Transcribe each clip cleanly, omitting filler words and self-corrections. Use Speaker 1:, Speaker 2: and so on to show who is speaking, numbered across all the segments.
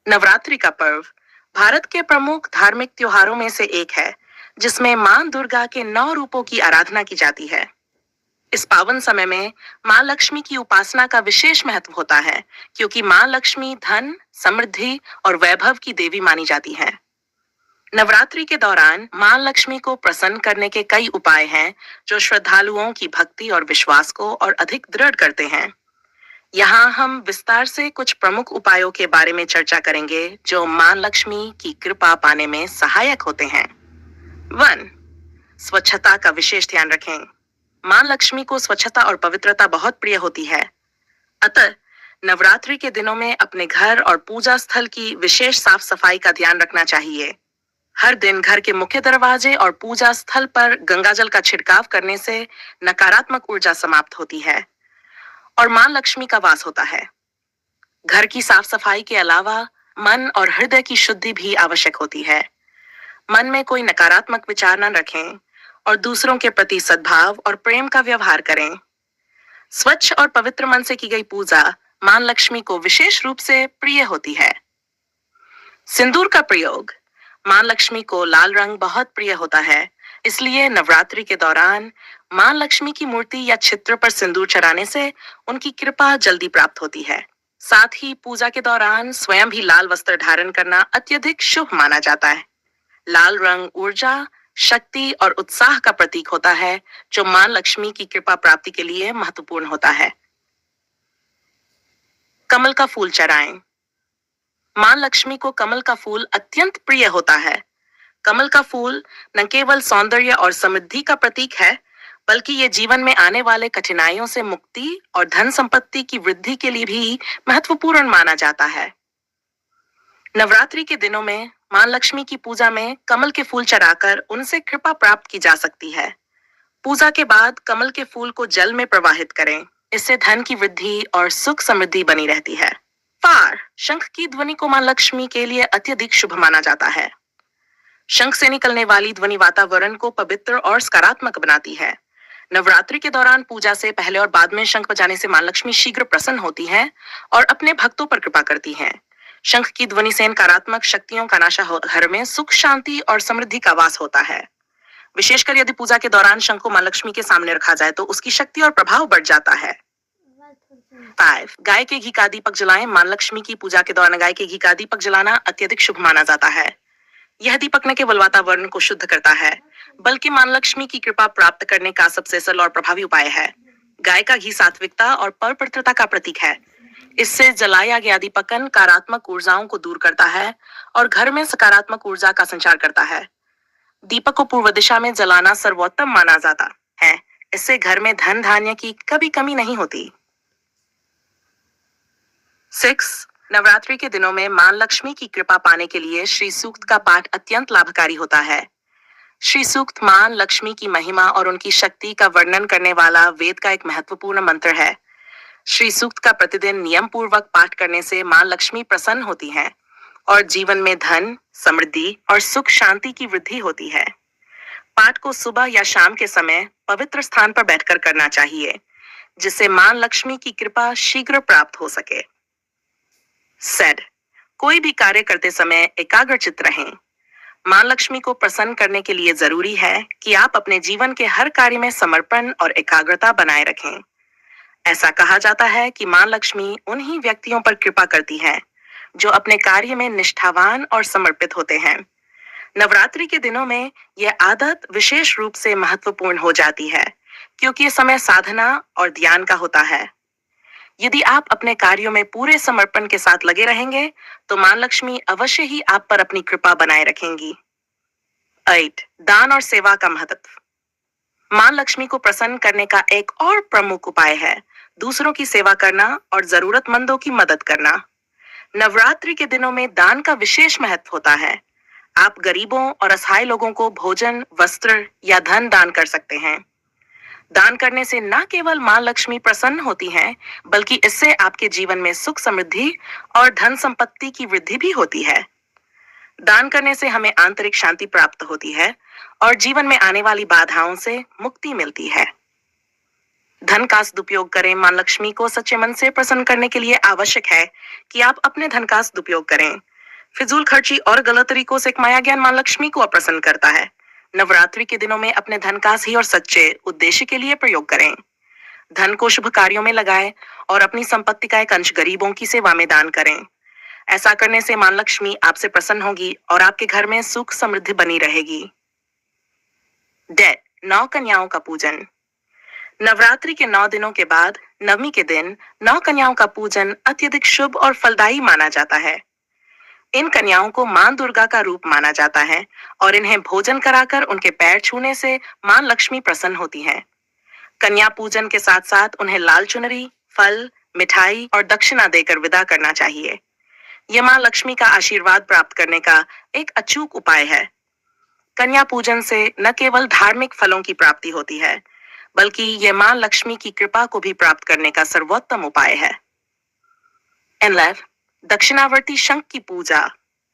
Speaker 1: नवरात्रि का पर्व भारत के प्रमुख धार्मिक त्योहारों में से एक है, जिसमें मां दुर्गा के 9 रूपों की आराधना की जाती है। इस पावन समय में मां लक्ष्मी की उपासना का विशेष महत्व होता है, क्योंकि मां लक्ष्मी धन, समृद्धि और वैभव की देवी मानी जाती हैं। नवरात्रि के दौरान मां लक्ष्मी को प्रसन्न करने के कई उपाय हैं, जो श्रद्धालुओं की भक्ति और विश्वास को और अधिक दृढ़ करते हैं। यहाँ हम विस्तार से कुछ प्रमुख उपायों के बारे में चर्चा करेंगे, जो मां लक्ष्मी की कृपा पाने में सहायक होते हैं। 1. स्वच्छता का विशेष ध्यान रखें। मां लक्ष्मी को स्वच्छता और पवित्रता बहुत प्रिय होती है। अतः नवरात्रि के दिनों में अपने घर और पूजा स्थल की विशेष साफ सफाई का ध्यान रखना चाहिए। हर दिन घर के मुख्य दरवाजे और पूजा स्थल पर गंगाजल का छिड़काव करने से नकारात्मक ऊर्जा समाप्त होती है और मां लक्ष्मी का वास होता है। घर की साफ सफाई के अलावा मन और हृदय की शुद्धि भी आवश्यक होती है। मन में कोई नकारात्मक विचार न रखें और दूसरों के प्रति सद्भाव और प्रेम का व्यवहार करें। स्वच्छ और पवित्र मन से की गई पूजा मां लक्ष्मी को विशेष रूप से प्रिय होती है। सिंदूर का प्रयोग। मां लक्ष्मी को लाल रंग बहुत प्रिय होता है, इसलिए नवरात्रि के दौरान मां लक्ष्मी की मूर्ति या चित्र पर सिंदूर चढ़ाने से उनकी कृपा जल्दी प्राप्त होती है। साथ ही पूजा के दौरान स्वयं भी लाल वस्त्र धारण करना अत्यधिक शुभ माना जाता है। लाल रंग ऊर्जा, शक्ति और उत्साह का प्रतीक होता है, जो मां लक्ष्मी की कृपा प्राप्ति के लिए महत्वपूर्ण होता है। कमल का फूल चढ़ाएं। मां लक्ष्मी को कमल का फूल अत्यंत प्रिय होता है। कमल का फूल न केवल सौंदर्य और समृद्धि का प्रतीक है, बल्कि ये जीवन में आने वाले कठिनाइयों से मुक्ति और धन संपत्ति की वृद्धि के लिए भी महत्वपूर्ण माना जाता है। नवरात्रि के दिनों में मां लक्ष्मी की पूजा में कमल के फूल चढ़ाकर उनसे कृपा प्राप्त की जा सकती है। पूजा के बाद कमल के फूल को जल में प्रवाहित करें, इससे धन की वृद्धि और सुख समृद्धि बनी रहती है। फार, शंख की ध्वनि को मां लक्ष्मी के लिए अत्यधिक शुभ माना जाता है। शंख से निकलने वाली ध्वनि वातावरण को पवित्र और सकारात्मक बनाती है। नवरात्रि के दौरान पूजा से पहले और बाद में शंख बजाने से मां लक्ष्मी शीघ्र प्रसन्न होती हैं और अपने भक्तों पर कृपा करती हैं। शंख की ध्वनि से नकारात्मक शक्तियों का नाश हो, घर में सुख, शांति और समृद्धि का वास होता है। विशेषकर यदि पूजा के दौरान शंख को मां लक्ष्मी के सामने रखा जाए तो उसकी शक्ति और प्रभाव बढ़ जाता है। 5. गाय के घी का दीपक जलाएं। मां लक्ष्मी की पूजा के दौरान गाय के घी का दीपक जलाना अत्यधिक शुभ माना जाता है। यह दीपक न केवल वातावरण को शुद्ध करता है, बल्कि मां लक्ष्मी की कृपा प्राप्त करने का सबसे सरल और प्रभावी उपाय है। गाय का घी सात्विकता और पवित्रता का प्रतीक है। इससे जलाया गया दीपक नकारात्मक ऊर्जाओं को दूर करता है और घर में सकारात्मक ऊर्जा का संचार करता है। दीपक को पूर्व दिशा में जलाना सर्वोत्तम माना जाता है। इससे घर में धन धान्य की कभी कमी नहीं होती। 6. नवरात्रि के दिनों में मां लक्ष्मी की कृपा पाने के लिए श्री सूक्त का पाठ अत्यंत लाभकारी होता है। श्री सूक्त मां लक्ष्मी की महिमा और उनकी शक्ति का वर्णन करने वाला वेद का एक महत्वपूर्ण मंत्र है। श्री सूक्त का प्रतिदिन नियम पूर्वक पाठ करने से मां लक्ष्मी प्रसन्न होती हैं और जीवन में धन, समृद्धि और सुख शांति की वृद्धि होती है। पाठ को सुबह या शाम के समय पवित्र स्थान पर बैठकर करना चाहिए, जिससे मां लक्ष्मी की कृपा शीघ्र प्राप्त हो सके। सेड, कोई भी कार्य करते समय एकाग्रचित्त रहें। मां लक्ष्मी को प्रसन्न करने के लिए जरूरी है कि आप अपने जीवन के हर कार्य में समर्पण और एकाग्रता बनाए रखें। ऐसा कहा जाता है कि मां लक्ष्मी उन्हीं व्यक्तियों पर कृपा करती हैं जो अपने कार्य में निष्ठावान और समर्पित होते हैं। नवरात्रि के दिनों में यह आदत विशेष रूप से महत्वपूर्ण हो जाती है, क्योंकि यह समय साधना और ध्यान का होता है। यदि आप अपने कार्यों में पूरे समर्पण के साथ लगे रहेंगे, तो मां लक्ष्मी अवश्य ही आप पर अपनी कृपा बनाए रखेंगी। 8. दान और सेवा का महत्व। मां लक्ष्मी को प्रसन्न करने का एक और प्रमुख उपाय है दूसरों की सेवा करना और जरूरतमंदों की मदद करना। नवरात्रि के दिनों में दान का विशेष महत्व होता है। आप गरीबों और असहाय लोगों को भोजन, वस्त्र या धन दान कर सकते हैं। दान करने से न केवल मां लक्ष्मी प्रसन्न होती हैं, बल्कि इससे आपके जीवन में सुख, समृद्धि और धन संपत्ति की वृद्धि भी होती है। दान करने से हमें आंतरिक शांति प्राप्त होती है और जीवन में आने वाली बाधाओं से मुक्ति मिलती है। धन का सदुपयोग करें। मां लक्ष्मी को सच्चे मन से प्रसन्न करने के लिए आवश्यक है कि आप अपने धन का सदुपयोग करें। फिजूल खर्ची और गलत तरीकों से कमाया ज्ञान मां लक्ष्मी को अप्रसन्न करता है। नवरात्रि के दिनों में अपने धन का सही और सच्चे उद्देश्य के लिए प्रयोग करें। धन को शुभ कार्यों में लगाएं और अपनी संपत्ति का एक अंश गरीबों की सेवा में दान करें। ऐसा करने से मां लक्ष्मी आपसे प्रसन्न होगी और आपके घर में सुख समृद्धि बनी रहेगी। डेट 9 कन्याओं का पूजन। नवरात्रि के 9 दिनों के बाद नवमी के दिन 9 कन्याओं का पूजन अत्यधिक शुभ और फलदायी माना जाता है। इन कन्याओं को मां दुर्गा का रूप माना जाता है और इन्हें भोजन कराकर उनके पैर छूने से मां लक्ष्मी प्रसन्न होती हैं। कन्या पूजन के साथ साथ उन्हें लाल चुनरी, फल, मिठाई और दक्षिणा देकर विदा करना चाहिए। यह मां लक्ष्मी का आशीर्वाद प्राप्त करने का एक अचूक उपाय है। कन्या पूजन से न केवल धार्मिक फलों की प्राप्ति होती है, बल्कि यह मां लक्ष्मी की कृपा को भी प्राप्त करने का सर्वोत्तम उपाय है। दक्षिणावर्ती शंख की पूजा।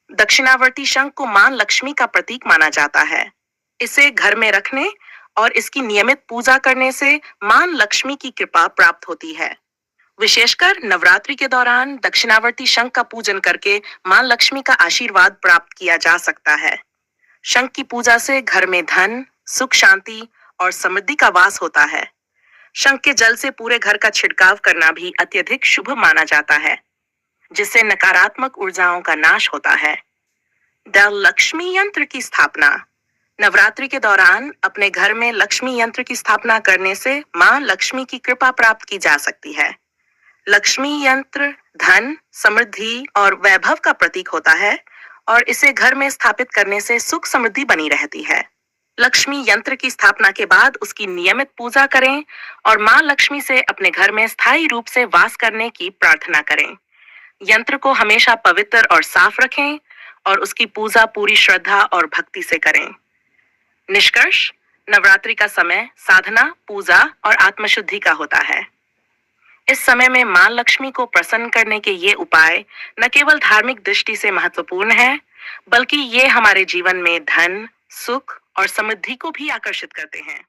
Speaker 1: दक्षिणावर्ती शंख को मां लक्ष्मी का प्रतीक माना जाता है। इसे घर में रखने और इसकी नियमित पूजा करने से मां लक्ष्मी की कृपा प्राप्त होती है। विशेषकर नवरात्रि के दौरान दक्षिणावर्ती शंख का पूजन करके मां लक्ष्मी का आशीर्वाद प्राप्त किया जा सकता है। शंख की पूजा से घर में धन, सुख, शांति और समृद्धि का वास होता है। शंख के जल से पूरे घर का छिड़काव करना भी अत्यधिक शुभ माना जाता है, जिससे नकारात्मक ऊर्जाओं का नाश होता है। द लक्ष्मी यंत्र की स्थापना। नवरात्रि के दौरान अपने घर में लक्ष्मी यंत्र की स्थापना करने से मां लक्ष्मी की कृपा प्राप्त की जा सकती है। लक्ष्मी यंत्र धन, समृद्धि और वैभव का प्रतीक होता है और इसे घर में स्थापित करने से सुख समृद्धि बनी रहती है। लक्ष्मी यंत्र की स्थापना के बाद उसकी नियमित पूजा करें और मां लक्ष्मी से अपने घर में स्थायी रूप से वास करने की प्रार्थना करें। यंत्र को हमेशा पवित्र और साफ रखें और उसकी पूजा पूरी श्रद्धा और भक्ति से करें। निष्कर्ष, नवरात्रि का समय साधना, पूजा और आत्मशुद्धि का होता है। इस समय में मां लक्ष्मी को प्रसन्न करने के ये उपाय न केवल धार्मिक दृष्टि से महत्वपूर्ण है, बल्कि ये हमारे जीवन में धन, सुख और समृद्धि को भी आकर्षित करते हैं।